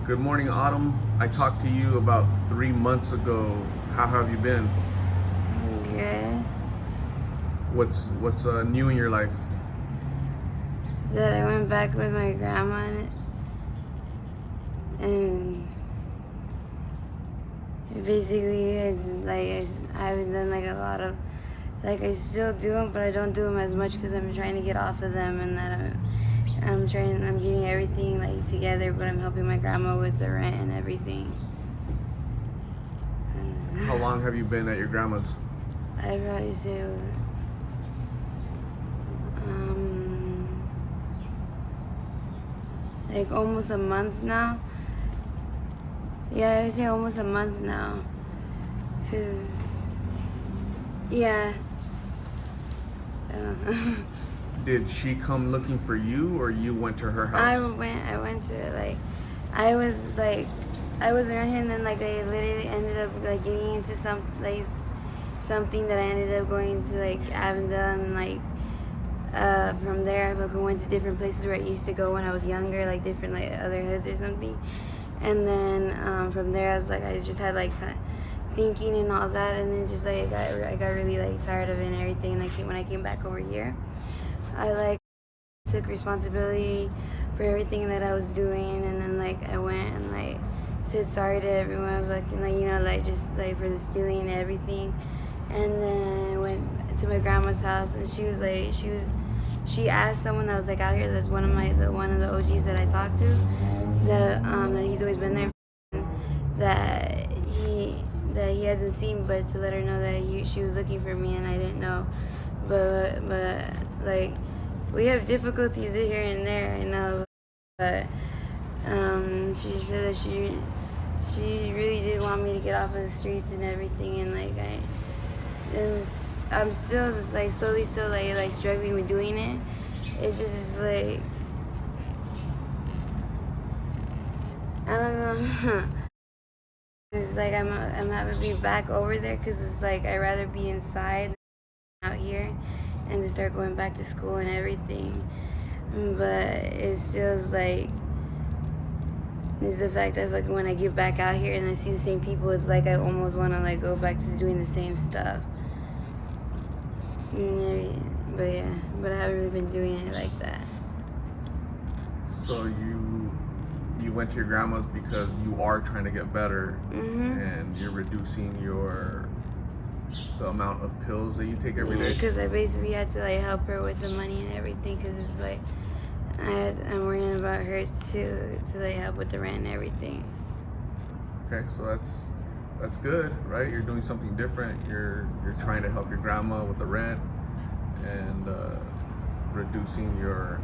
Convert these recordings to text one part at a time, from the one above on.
Good morning, Autumn. I talked to you about 3 months ago. How have you been? Good. What's new in your life? That I went back with my grandma and basically I haven't done like a lot of like I still do them, but I don't do them as much because I'm trying to get off of them and that I'm getting everything like together, but I'm helping my grandma with the rent and everything. How long have you been at your grandma's? I probably say um like almost a month now. Yeah, I would say almost a month now. Cause yeah, I don't know. Did she come looking for you, or you went to her I house? went. I went to I was like, I was around here, and then like I literally ended up like getting into something that I ended up going to like Avondale, and like from there I went to different places where I used to go when I was younger, like different like other hoods or something, and then from there I just had like time thinking and all that, and then just like I got really like tired of it and everything. And when I came back over here, I like took responsibility for everything that I was doing, and then like I went and like said sorry to everyone, fucking like like just like for the stealing and everything, and then I went to my grandma's house, and she asked someone that was like out here, that's one of the OGs that I talked to, that he's always been there, that he hasn't seen, but to let her know that she was looking for me and I didn't know, but like we have difficulties here and there, I know, but she said that she really did want me to get off of the streets and everything, and like and I'm still just like slowly still like struggling with doing it. It's like I don't know. It's like I'm happy to be back over there because it's like I'd rather be inside than out here, and to start going back to school and everything. But it feels like it's the fact that like when I get back out here and I see the same people, it's like I almost want to like go back to doing the same stuff. But yeah, but I haven't really been doing it like that. So you went to your grandma's because you are trying to get better, and you're reducing the amount of pills that you take every Yeah, day. because I basically had to like help her with the money and everything, because it's like I'm worrying about her too, to like help with the rent and everything. Okay, so that's good, right? You're doing something different. You're trying to help your grandma with the rent and reducing your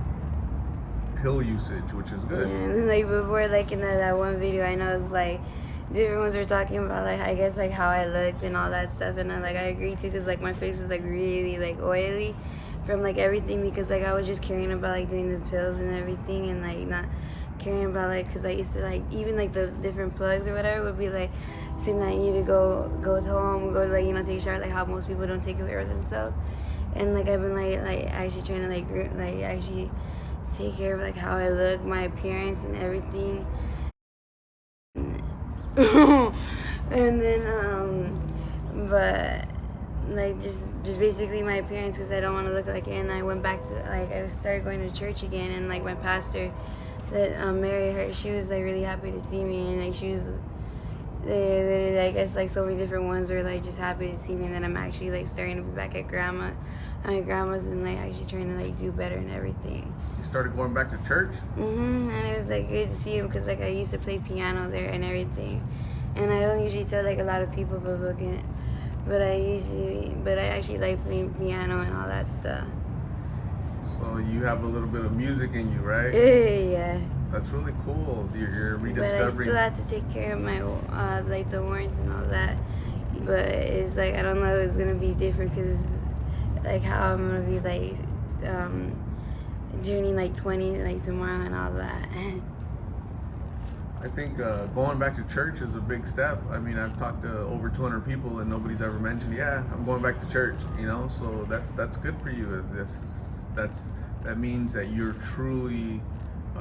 pill usage, which is good. And like before, like in that one video, I know it's like different ones were talking about like I guess like how I looked and all that stuff, and I agreed to, because like my face was like really like oily from like everything, because like I was just caring about like doing the pills and everything, and like not caring about like, because I used to like even like the different plugs or whatever would be like saying that I need to go home, go like take a shower, like how most people don't take care of themselves, and like I've been like actually trying to like actually take care of like how I look, my appearance and everything. And then but like just basically my appearance, because I don't want to look like it. And I went back to like I started going to church again, and like my pastor that married her, she was like really happy to see me, and like she was I guess like so many different ones were like just happy to see me, and then I'm actually like starting to be back at my grandma's, and like actually trying to like do better and everything. You started going back to church. And it was like good to see him, because like I used to play piano there and everything, and I don't usually tell like a lot of people about booking it, but I actually like playing piano and all that stuff. So you have a little bit of music in you, right? Yeah. That's really cool. You're But I rediscovering. still have to take care of my like the warrants and all that. But it's like I don't know if it's gonna be different, because like how I'm gonna be like um turning like 20 like tomorrow and all that. I think going back to church is a big step. I mean, I've talked to over 200 people and nobody's ever mentioned, yeah, I'm going back to church. So that's good for you. That means that you're truly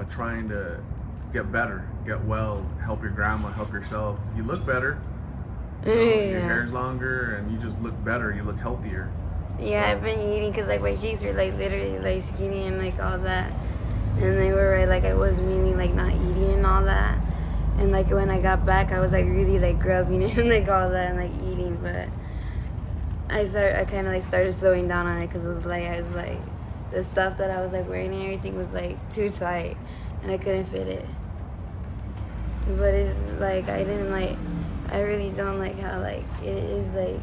trying to get better, get well, help your grandma, help yourself. You look better. You know, your hair's longer, and you just look better. You look healthier. Yeah, So- I've been eating because like my cheeks were like literally like skinny and like all that, and they were right like I was meaning like not eating and all that, and like when I got back I was like really like grubbing it and like all that and like eating, but I kind of like started slowing down on it because I was like the stuff that I was like wearing and everything was like too tight and I couldn't fit it. But it's like I really don't like how like it is like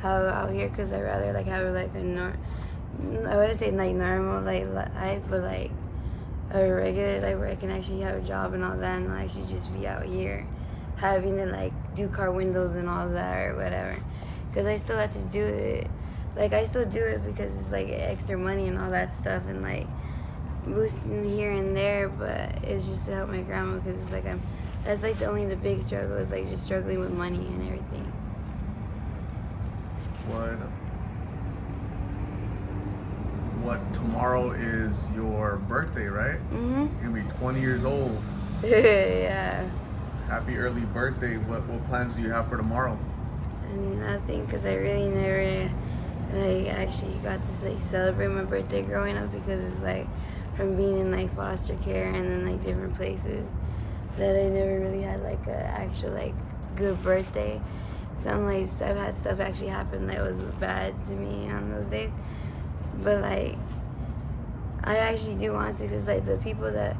how out here because I rather like have like I wouldn't say like normal like life, but like a regular like where I can actually have a job and all that and not actually just be out here having to like do car windows and all that or whatever, because I still have to do it. Like I still do it because it's like extra money and all that stuff and like boosting here and there, but it's just to help my grandma because it's like that's like the big struggle is like just struggling with money and everything. What tomorrow is your birthday, right? Mhm. You're gonna be 20 years old. Yeah. Happy early birthday. What plans do you have for tomorrow? And nothing, because I really never like actually got to like celebrate my birthday growing up because it's like from being in like foster care and then like different places that I never really had like a actual like good birthday. Some like I've had stuff actually happen that was bad to me on those days, but like I actually do want to because like the people that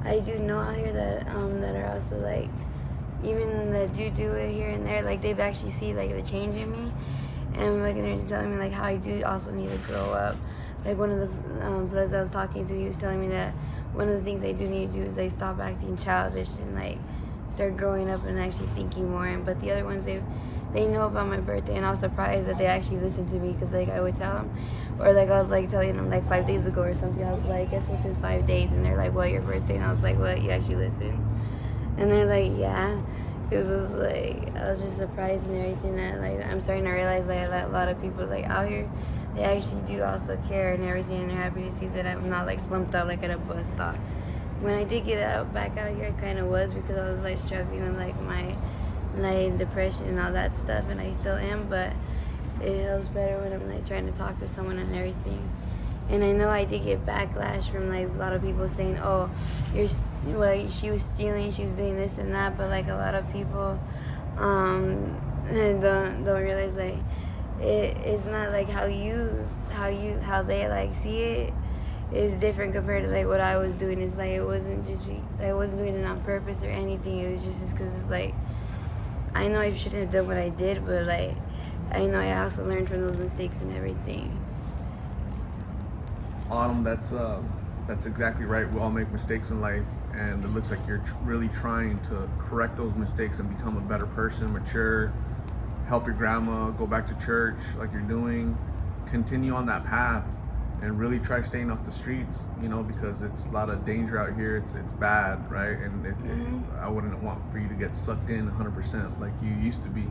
I do know out here that are also like even that do it here and there, like they've actually seen like the change in me, and like they're telling me like how I do also need to grow up. Like one of the fellas I was talking to, he was telling me that one of the things I do need to do is like stop acting childish and like start growing up and actually thinking more. And but the other ones they know about my birthday, and I was surprised that they actually listened to me because like I would tell them, or like I was like telling them like 5 days ago or something. I was like, guess what's in 5 days? And they're like, what, your birthday? And I was like, what? You actually listen? And they're like, yeah. Because it was like, I was just surprised and everything that like I'm starting to realize like a lot of people like out here, they actually do also care and everything, and they're happy to see that I'm not like slumped out like at a bus stop. When I did get back out here, I kind of was because I was like struggling with like my like depression and all that stuff, and I still am, but it helps better when I'm like trying to talk to someone and everything. And I know I did get backlash from like a lot of people saying, "Oh, she was stealing, she was doing this and that." But like a lot of people don't realize like it's not like how they like see it is different compared to like what I was doing. It's like it wasn't just I wasn't doing it on purpose or anything. It was just because it's like I know I shouldn't have done what I did, but like I know I also learned from those mistakes and everything. Autumn, that's exactly right. We all make mistakes in life, and it looks like you're really trying to correct those mistakes and become a better person, mature, help your grandma, go back to church like you're doing, continue on that path, and really try staying off the streets, you know, because it's a lot of danger out here. It's bad, right? And I wouldn't want for you to get sucked in 100% like you used to be.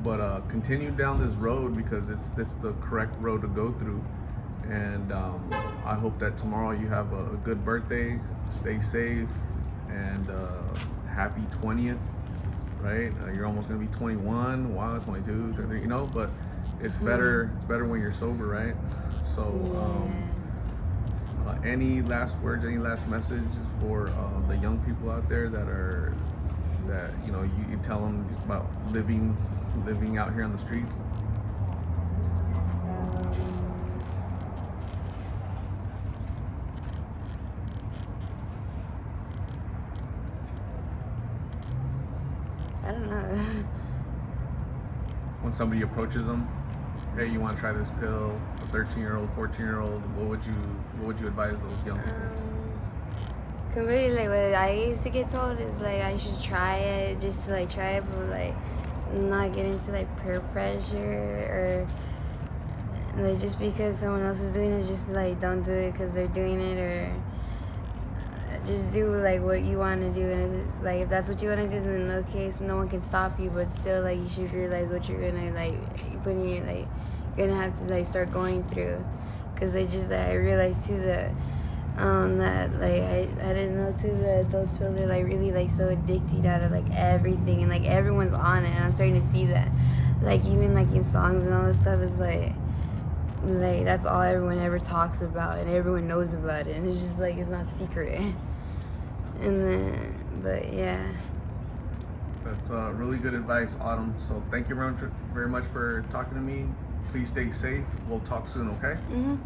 But continue down this road because it's the correct road to go through. And I hope that tomorrow you have a good birthday, stay safe, and happy 20th, right? You're almost gonna be 21, wow, 22, 23, you know, but it's better when you're sober, right? So any last words, any last messages for the young people out there that you know, you tell them about living out here on the streets? I don't know. When somebody approaches them, hey, you want to try this pill? A 13-year-old, 14-year-old, what would you advise those young people? Compared to like what I used to get told is like I should try it just to like try it, but like not get into like peer pressure or like just because someone else is doing it, just like don't do it because they're doing it, or just do like what you want to do. And if that's what you want to do, then okay, so no one can stop you, but still like you should realize what you're gonna like putting it like you're gonna have to like start going through, because I realized too that That like I didn't know too that those pills are like really like so addicted out of like everything, and like everyone's on it, and I'm starting to see that like even like in songs and all this stuff is like that's all everyone ever talks about and everyone knows about it, and it's just like it's not secret. And then but yeah. That's really good advice, Autumn. So thank you very much for talking to me. Please stay safe. We'll talk soon, okay? Mm-hmm.